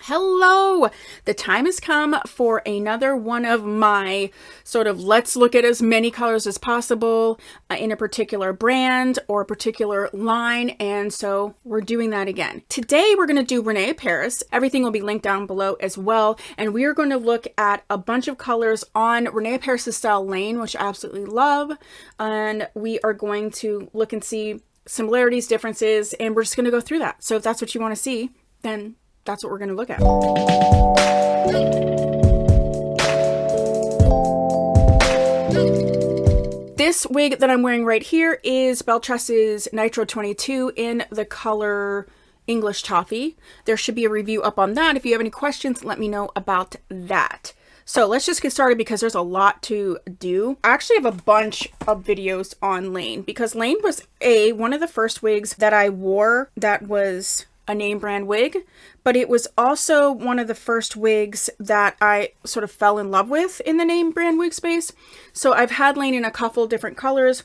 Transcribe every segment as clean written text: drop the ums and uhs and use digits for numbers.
Hello! The time has come for another one of my sort of let's look at as many colors as possible in a particular brand or a particular line, and so we're doing that again. Today we're going to do Rene Paris. Everything will be linked down below as well, and we are going to look at a bunch of colors on Rene Paris' style Laine, which I absolutely love, and we are going to look and see similarities, differences, and we're just going to go through that. So if that's what you want to see, then that's what we're going to look at. This wig that I'm wearing right here is Belle Tress's Nitro 22 in the color English Toffee. There should be a review up on that. If you have any questions, let me know about that. So let's just get started because there's a lot to do. I actually have a bunch of videos on Laine because Laine was one of the first wigs that I wore that was a name brand wig, but it was also one of the first wigs that I sort of fell in love with in the name brand wig space. So I've had Laine in a couple different colors.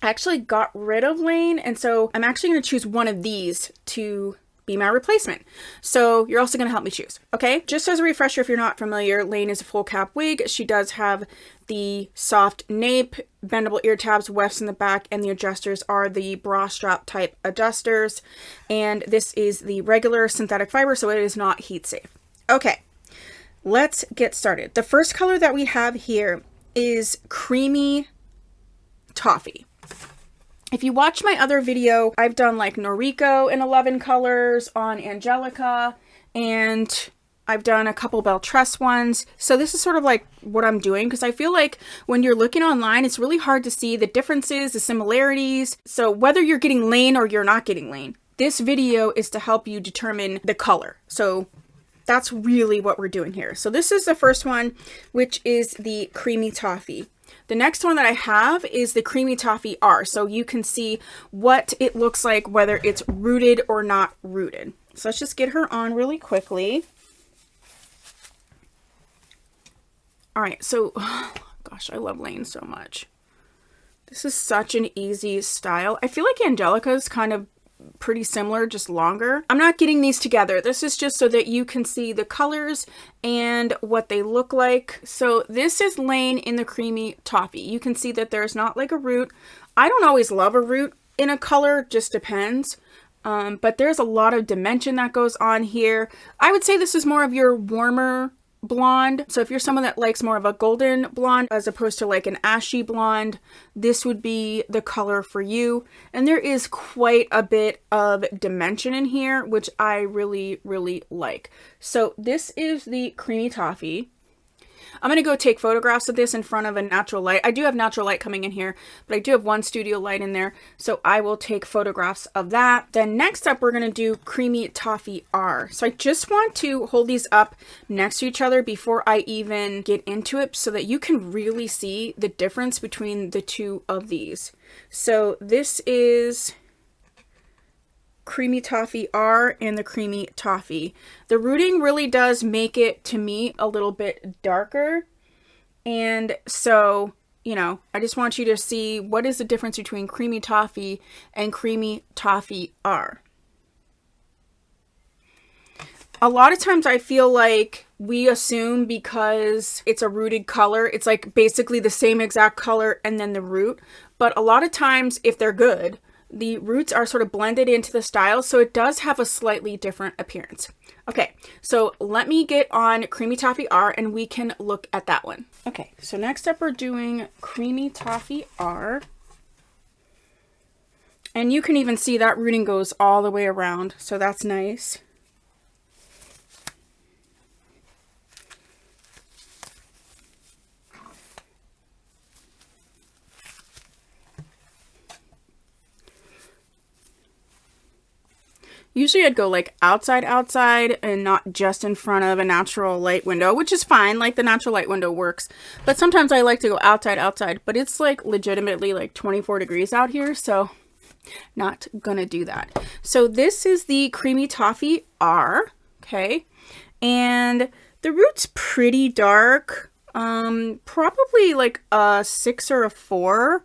I actually got rid of Laine, and so I'm actually going to choose one of these to be my replacement. So you're also going to help me choose, okay? Just as a refresher, if you're not familiar, Laine is a full cap wig. She does have the soft nape, bendable ear tabs, wefts in the back, and the adjusters are the bra strap type adjusters. And this is the regular synthetic fiber, so it is not heat safe. Okay, let's get started. The first color that we have here is Creamy Toffee. If you watch my other video, I've done like Noriko in 11 colors on Angelica, and I've done a couple Belle Tress ones. So this is sort of like what I'm doing because I feel like when you're looking online, it's really hard to see the differences, the similarities. So whether you're getting Laine or you're not getting Laine, this video is to help you determine the color. So that's really what we're doing here. So this is the first one, which is the Creamy Toffee. The next one that I have is the Creamy Toffee R, so you can see what it looks like, whether it's rooted or not rooted. So let's just get her on really quickly. All right, so, oh, gosh, I love Laine so much. This is such an easy style. I feel like Angelica's kind of pretty similar, just longer. I'm not getting these together. This is just so that you can see the colors and what they look like. So this is Laine in the Creamy Toffee. You can see that there's not like a root. I don't always love a root in a color, just depends. But there's a lot of dimension that goes on here. I would say this is more of your warmer blonde. So if you're someone that likes more of a golden blonde as opposed to like an ashy blonde, this would be the color for you. And there is quite a bit of dimension in here, which I really, really like. So this is the Creamy Toffee. I'm going to go take photographs of this in front of a natural light. I do have natural light coming in here, but I do have one studio light in there, so I will take photographs of that. Then next up, we're going to do Creamy Toffee R. So I just want to hold these up next to each other before I even get into it so that you can really see the difference between the two of these. So this is Creamy Toffee R and the Creamy Toffee. The rooting really does make it, to me, a little bit darker. And so, you know, I just want you to see what is the difference between Creamy Toffee and Creamy Toffee R. A lot of times I feel like we assume because it's a rooted color, it's like basically the same exact color and then the root. But a lot of times, if they're good, the roots are sort of blended into the style, so it does have a slightly different appearance. Okay, so let me get on Creamy Toffee R and we can look at that one. Okay, so next up we're doing Creamy Toffee R. And you can even see that rooting goes all the way around, so that's nice. Usually I'd go like outside and not just in front of a natural light window, which is fine. Like the natural light window works, but sometimes I like to go outside, but it's like legitimately like 24 degrees out here. So not gonna do that. So this is the Creamy Toffee R. Okay. And the root's pretty dark. Probably like a 6 or a 4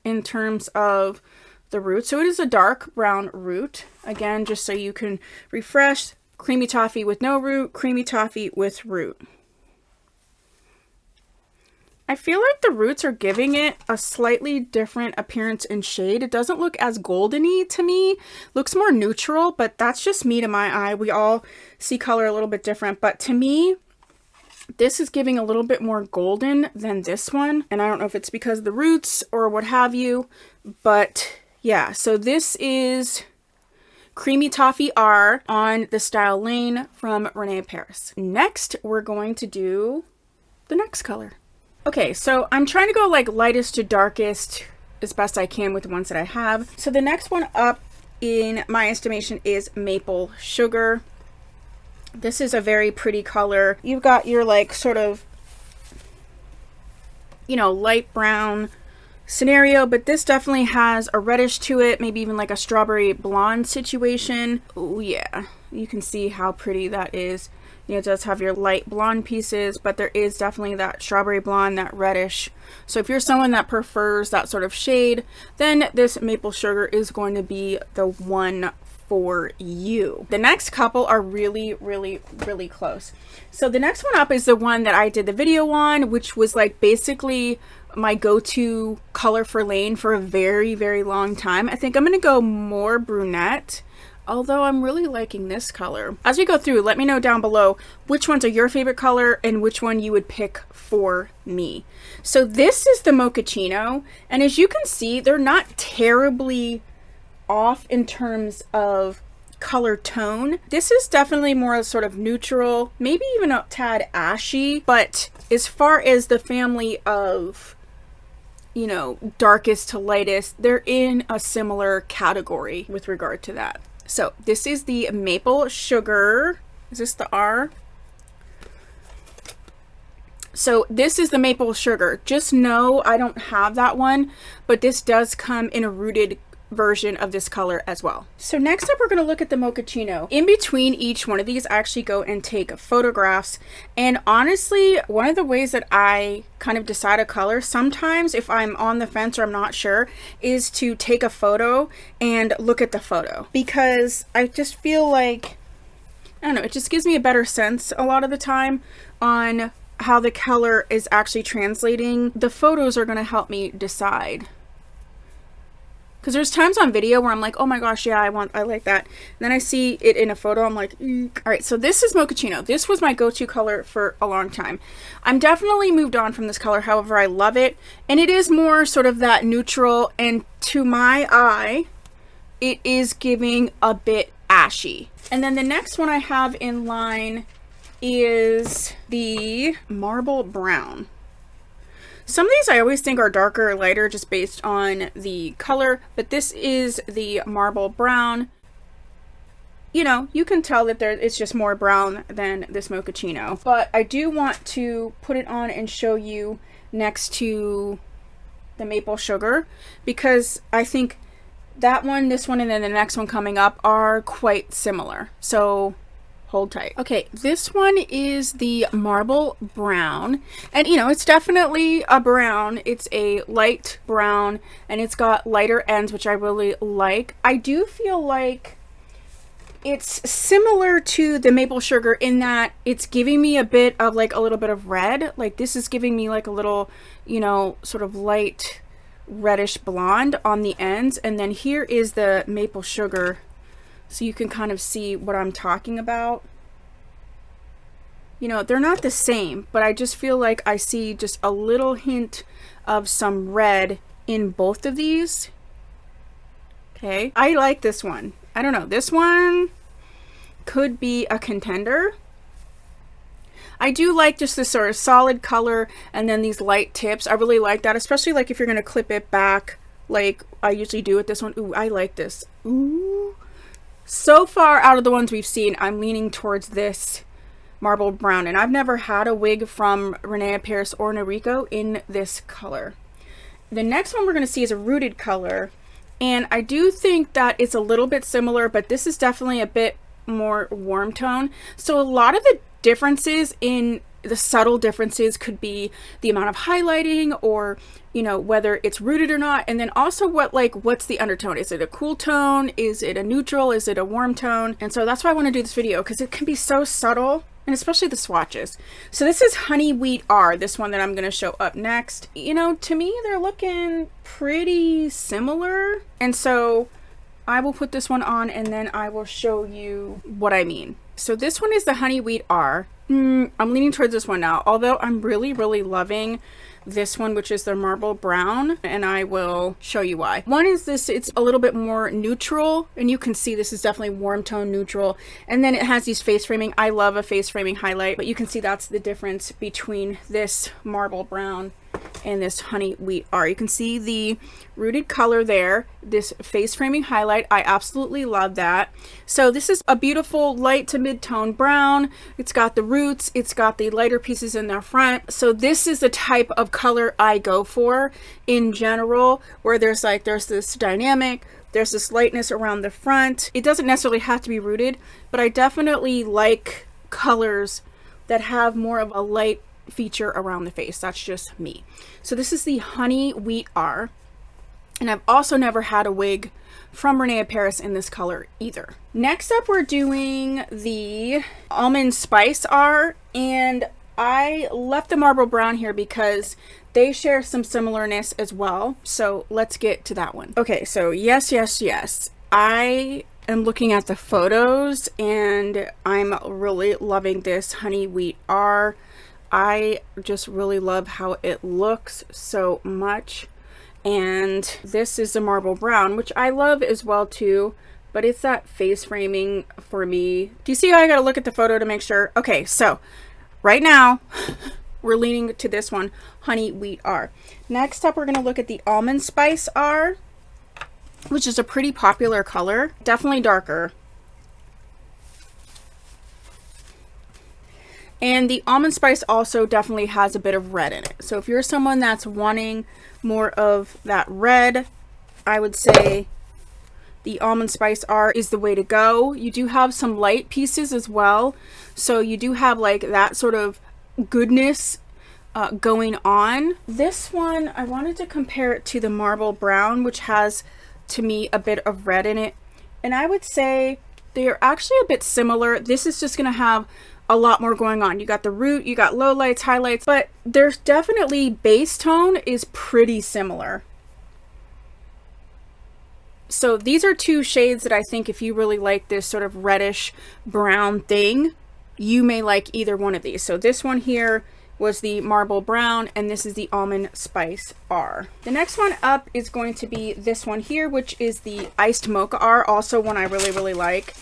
in terms of the root. So it is a dark brown root. Again, just so you can refresh, creamy toffee with no root, creamy toffee with root. I feel like the roots are giving it a slightly different appearance and shade. It doesn't look as goldeny to me. Looks more neutral, but that's just me to my eye. We all see color a little bit different, but to me, this is giving a little bit more golden than this one. And I don't know if it's because of the roots or what have you, but yeah. So this is Creamy Toffee R on the style Laine from Rene Paris. Next, we're going to do the next color. Okay, so I'm trying to go like lightest to darkest as best I can with the ones that I have. So the next one up in my estimation is Maple Sugar. This is a very pretty color. You've got your like sort of, you know, light brown scenario, but this definitely has a reddish to it, maybe even like a strawberry blonde situation. Oh yeah, you can see how pretty that is. You know, it does have your light blonde pieces, but there is definitely that strawberry blonde, that reddish. So if you're someone that prefers that sort of shade, then this Maple Sugar is going to be the one for you. The next couple are really close. So the next one up is the one that I did the video on, which was like basically my go-to color for Laine for a very long time. I think I'm gonna go more brunette, although I'm really liking this color. As we go through, let me know down below which ones are your favorite color and which one you would pick for me. So this is the Mochachino, and as you can see, they're not terribly off in terms of color tone. This is definitely more sort of neutral, maybe even a tad ashy, but as far as the family of, you know, darkest to lightest, they're in a similar category with regard to that. So this is the Maple Sugar. Is this the R? So this is the Maple Sugar. Just know I don't have that one, but this does come in a rooted version of this color as well. So next up, we're going to look at the Mochachino. In between each one of these, I actually go and take photographs. And honestly, one of the ways that I kind of decide a color, sometimes if I'm on the fence or I'm not sure, is to take a photo and look at the photo. Because I just feel like, I don't know, it just gives me a better sense a lot of the time on how the color is actually translating. The photos are going to help me decide. Because there's times on video where I'm like, oh my gosh, yeah, I like that. And then I see it in a photo, I'm like, eek. All right, so this is Mochachino. This was my go-to color for a long time. I'm definitely moved on from this color, however, I love it. And it is more sort of that neutral, and to my eye, it is giving a bit ashy. And then the next one I have in line is the Marble Brown. Some of these I always think are darker or lighter just based on the color, but this is the Marble Brown. You know, you can tell that it's just more brown than this Mochachino. But I do want to put it on and show you next to the Maple Sugar, because I think that one, this one, and then the next one coming up are quite similar. So hold tight. Okay, this one is the Marble Brown, and you know, it's definitely a brown. It's a light brown, and it's got lighter ends, which I really like. I do feel like it's similar to the Maple Sugar in that it's giving me a bit of like a little bit of red. Like this is giving me like a little, you know, sort of light reddish blonde on the ends, and then here is the Maple Sugar. So you can kind of see what I'm talking about. You know, they're not the same, but I just feel like I see just a little hint of some red in both of these. Okay, I like this one. I don't know, this one could be a contender. I do like just this sort of solid color and then these light tips. I really like that, especially like if you're gonna clip it back like I usually do with this one. Ooh, I like this. Ooh. So far out of the ones we've seen, I'm leaning towards this Marble Brown, and I've never had a wig from Rene Paris or Noriko in this color. The next one we're going to see is a rooted color, and I do think that it's a little bit similar, but this is definitely a bit more warm tone. So a lot of the differences in the subtle differences could be the amount of highlighting, or you know, whether it's rooted or not. And then also what's the undertone? Is it a cool tone? Is it a neutral? Is it a warm tone? And so that's why I want to do this video, because it can be so subtle, and especially the swatches. So this is Honey Wheat R, this one that I'm going to show up next. You know, to me, they're looking pretty similar. And so I will put this one on and then I will show you what I mean. So this one is the Honey Wheat R. I'm leaning towards this one now, although I'm really, really loving this one, which is the marble brown, and I will show you why. One is this, it's a little bit more neutral, and you can see this is definitely warm tone neutral, and then it has these face framing. I love a face framing highlight, but you can see that's the difference between this marble brown and this Honey Wheat R. You can see the rooted color there, this face framing highlight. I absolutely love that. So this is a beautiful light to mid-tone brown. It's got the roots, it's got the lighter pieces in the front. So this is the type of color I go for in general, where there's this dynamic, there's this lightness around the front. It doesn't necessarily have to be rooted, but I definitely like colors that have more of a light feature around the face. That's just me. So this is the Honey Wheat R, and I've also never had a wig from Rene Paris in this color either. Next up, we're doing the Almond Spice R, and I left the marble brown here because they share some similarness as well. So let's get to that one. Okay, so yes, I am looking at the photos and I'm really loving this Honey Wheat R. I just really love how it looks so much. And this is the marble brown, which I love as well too, but it's that face framing for me. Do you see how I gotta look at the photo to make sure? Okay, so right now we're leaning to this one, Honey Wheat R. Next up, we're gonna look at the Almond Spice R, which is a pretty popular color, definitely darker. And the Almond Spice also definitely has a bit of red in it. So if you're someone that's wanting more of that red, I would say the Almond Spice R is the way to go. You do have some light pieces as well. So you do have like that sort of goodness going on. This one, I wanted to compare it to the marble brown, which has, to me, a bit of red in it. And I would say they are actually a bit similar. This is just going to have a lot more going on. You got the root, you got low lights, highlights, but there's definitely base tone is pretty similar. So these are two shades that I think if you really like this sort of reddish brown thing, you may like either one of these. So this one here was the marble brown, and this is the Almond Spice R. The next one up is going to be this one here, which is the Iced Mocha R, also one I really, really like.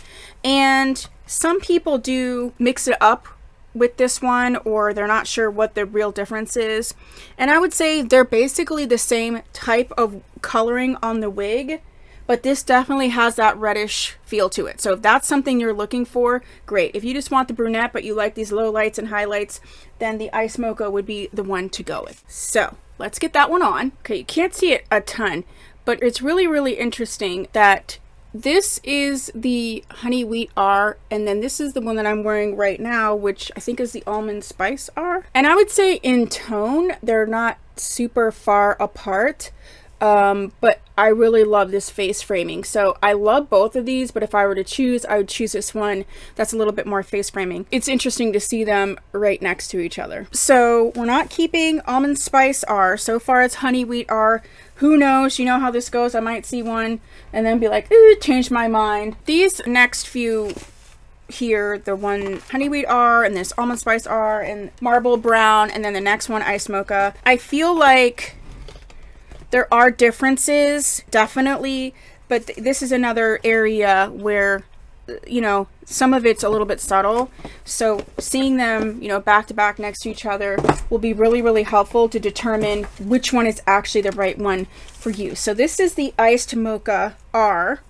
And some people do mix it up with this one, or they're not sure what the real difference is. And I would say they're basically the same type of coloring on the wig, but this definitely has that reddish feel to it. So if that's something you're looking for, great. If you just want the brunette, but you like these low lights and highlights, then the Ice Mocha would be the one to go with. So let's get that one on. Okay, you can't see it a ton, but it's really, really interesting that this is the Honey Wheat R, and then this is the one that I'm wearing right now, which I think is the Almond Spice R. And I would say in tone, they're not super far apart. But I really love this face framing. So I love both of these, but if I were to choose, I would choose this one that's a little bit more face framing. It's interesting to see them right next to each other. So we're not keeping Almond Spice R. So far it's Honey Wheat R. Who knows? You know how this goes. I might see one and then be like, ooh, changed my mind. These next few here, the one Honey Wheat R and this Almond Spice R and Marble Brown, and then the next one Ice Mocha, I feel like there are differences, definitely, but this is another area where, you know, some of it's a little bit subtle. So seeing them, you know, back to back next to each other will be really, really helpful to determine which one is actually the right one for you. So this is the Iced Mocha R.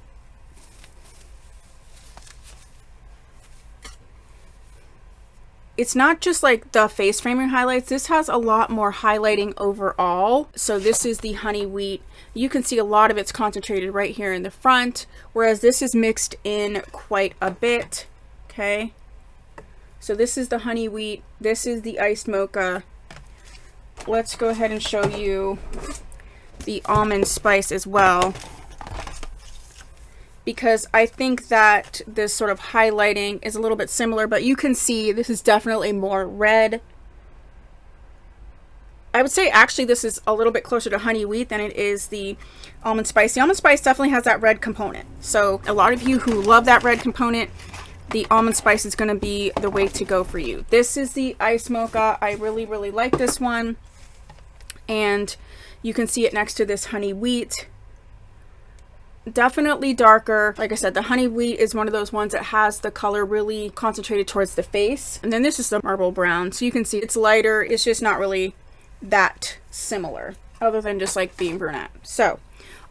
It's not just like the face framing highlights. This has a lot more highlighting overall. So this is the Honey Wheat. You can see a lot of it's concentrated right here in the front, whereas this is mixed in quite a bit. Okay. So this is the honey wheat. This is the iced mocha. Let's go ahead and show you the almond spice as well, because I think that this sort of highlighting is a little bit similar, but you can see this is definitely more red. I would say actually this is a little bit closer to honey wheat than it is the almond spice. The almond spice definitely has that red component. So a lot of you who love that red component, the almond spice is going to be the way to go for you. This is the iced mocha. I really, really like this one. And you can see it next to this honey wheat. Definitely darker. Like I said, the honey wheat is one of those ones that has the color really concentrated towards the face. And then this is the marble brown. So you can see it's lighter. It's just not really that similar, other than just like being brunette. So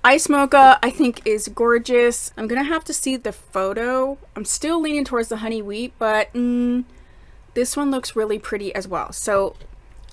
iced mocha I think is gorgeous. I'm gonna have to see the photo. I'm still leaning towards the honey wheat, but this one looks really pretty as well. So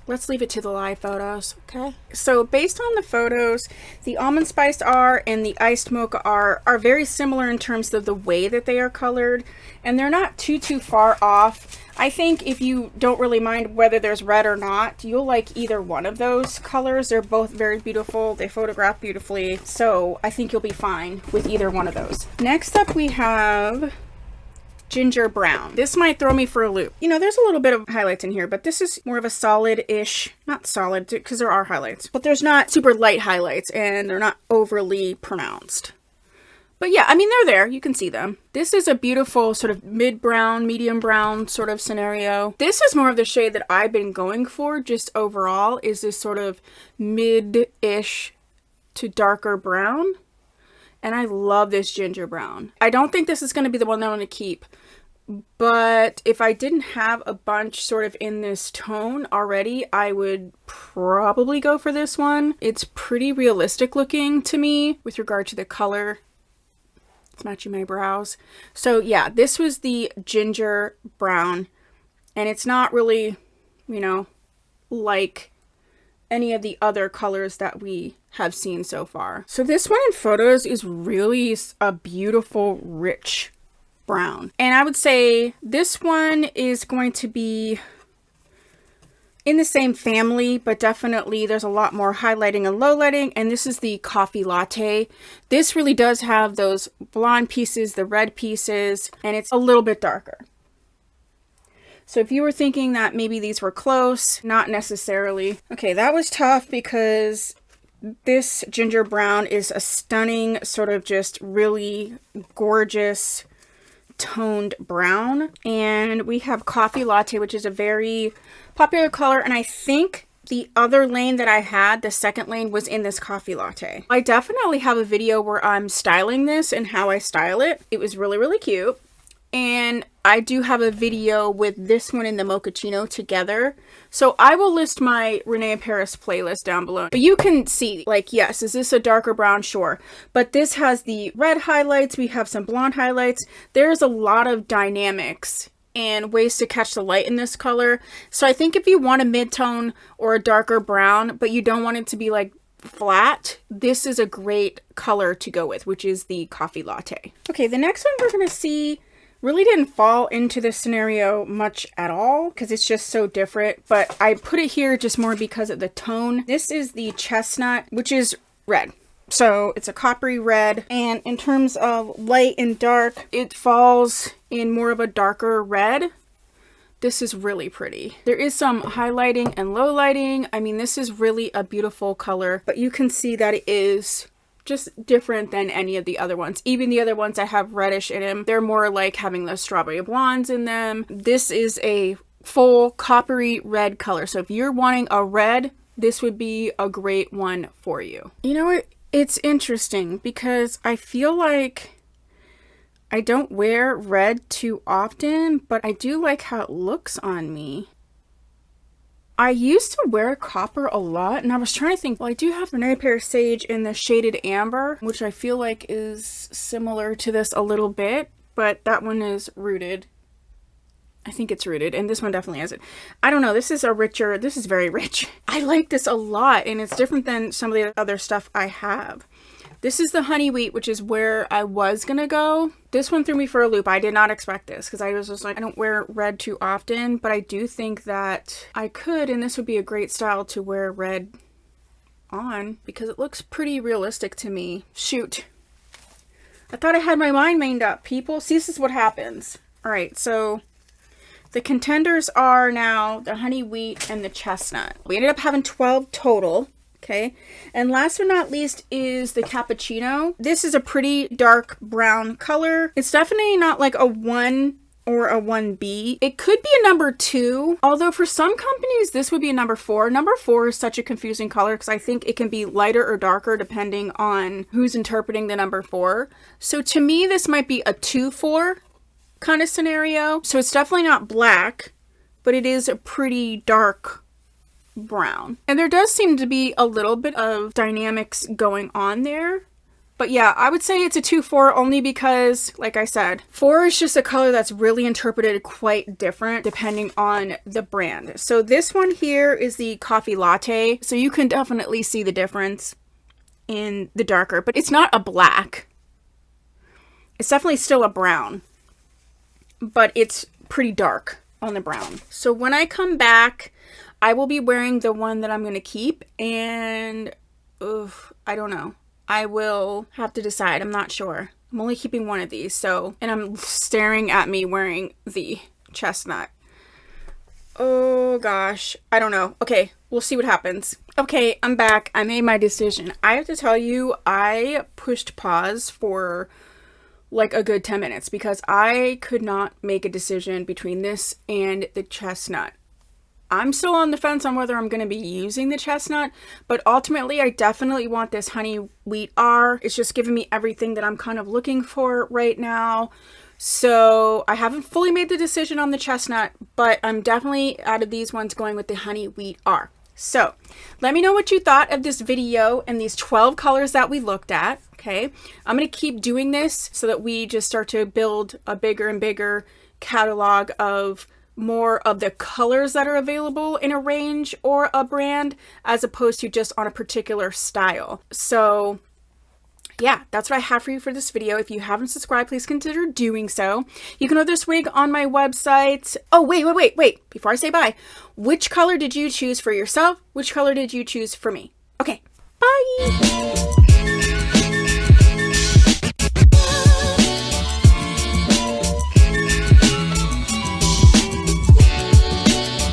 let's leave it to the live photos, okay? So based on the photos, the Almond Spice R and the Iced Mocha R are very similar in terms of the way that they are colored, and they're not too far off. I think if you don't really mind whether there's red or not, you'll like either one of those colors. They're both very beautiful. They photograph beautifully, so I think you'll be fine with either one of those. Next up we have ginger brown. This might throw me for a loop. You know, there's a little bit of highlights in here, but this is more of a solid-ish, not solid because there are highlights, but there's not super light highlights and they're not overly pronounced. But yeah, I mean, they're there. You can see them. This is a beautiful sort of mid-brown, medium brown sort of scenario. This is more of the shade that I've been going for just overall, is this sort of mid-ish to darker brown. And I love this ginger brown. I don't think this is going to be the one that I'm going to keep. But if I didn't have a bunch sort of in this tone already, I would probably go for this one. It's pretty realistic looking to me with regard to the color. It's matching my brows. So yeah, this was the ginger brown. And it's not really, you know, like any of the other colors that we have seen so far. So this one in photos is really a beautiful, rich brown. And I would say this one is going to be in the same family, but definitely there's a lot more highlighting and lowlighting. And this is the coffee latte. This really does have those blonde pieces, the red pieces, and it's a little bit darker. So if you were thinking that maybe these were close, not necessarily. Okay, that was tough because this ginger brown is a stunning, sort of just really gorgeous toned brown. And we have coffee latte, which is a very popular color. And I think the other Laine that I had, the second Laine, was in this coffee latte. I definitely have a video where I'm styling this and how I style it. It was really, really cute. And I do have a video with this one in the Mochachino together. So I will list my Rene Paris playlist down below. But you can see, like, yes, is this a darker brown? Sure. But this has the red highlights. We have some blonde highlights. There's a lot of dynamics and ways to catch the light in this color. So I think if you want a mid-tone or a darker brown, but you don't want it to be like flat, this is a great color to go with, which is the coffee latte. Okay, the next one we're going to see really didn't fall into this scenario much at all because it's just so different, but I put it here just more because of the tone. This is the Chestnut, which is red. So it's a coppery red, and in terms of light and dark, it falls in more of a darker red. This is really pretty. There is some highlighting and low lighting. I mean, this is really a beautiful color, but you can see that it is just different than any of the other ones. Even the other ones that have reddish in them, they're more like having the strawberry blondes in them. This is a full coppery red color. So if you're wanting a red, this would be a great one for you. You know what? It's interesting because I feel like I don't wear red too often, but I do like how it looks on me. I used to wear copper a lot, and I was trying to think, well, I do have Rene Paris Sage in the shaded amber, which I feel like is similar to this a little bit, but that one is rooted. I think it's rooted, and this one definitely has it. I don't know, this is very rich. I like this a lot, and it's different than some of the other stuff I have. This is the honey wheat, which is where I was gonna go. This one threw me for a loop. I did not expect this because I was just like, I don't wear red too often, but I do think that I could, and this would be a great style to wear red on because it looks pretty realistic to me. Shoot. I thought I had my mind made up, people. See, this is what happens. All right, so the contenders are now the honey wheat and the chestnut. We ended up having 12 total. Okay, and last but not least is the cappuccino. This is a pretty dark brown color. It's definitely not like a 1 or a 1B. It could be a number 2, although for some companies this would be a number 4. Number 4 is such a confusing color because I think it can be lighter or darker depending on who's interpreting the number 4. So to me this might be a 2-4 kind of scenario. So it's definitely not black, but it is a pretty dark brown. And there does seem to be a little bit of dynamics going on there. But yeah, I would say it's a 2-4 only because, like I said, 4 is just a color that's really interpreted quite different depending on the brand. So this one here is the coffee latte. So you can definitely see the difference in the darker, but it's not a black. It's definitely still a brown, but it's pretty dark on the brown. So when I come back, I will be wearing the one that I'm going to keep, and I don't know. I will have to decide. I'm not sure. I'm only keeping one of these, so, and I'm staring at me wearing the chestnut. Oh gosh, I don't know. Okay, we'll see what happens. Okay, I'm back. I made my decision. I have to tell you, I pushed pause for like a good 10 minutes because I could not make a decision between this and the chestnut. I'm still on the fence on whether I'm going to be using the chestnut, but ultimately I definitely want this honey wheat R. It's just giving me everything that I'm kind of looking for right now. So I haven't fully made the decision on the chestnut, but I'm definitely out of these ones going with the honey wheat R. So let me know what you thought of this video and these 12 colors that we looked at. Okay, I'm going to keep doing this so that we just start to build a bigger and bigger catalog of more of the colors that are available in a range or a brand as opposed to just on a particular style. So yeah, that's what I have for you for this video. If you haven't subscribed, please consider doing so. You can order this wig on my website. Oh, wait. Before I say bye, which color did you choose for yourself? Which color did you choose for me? Okay, bye.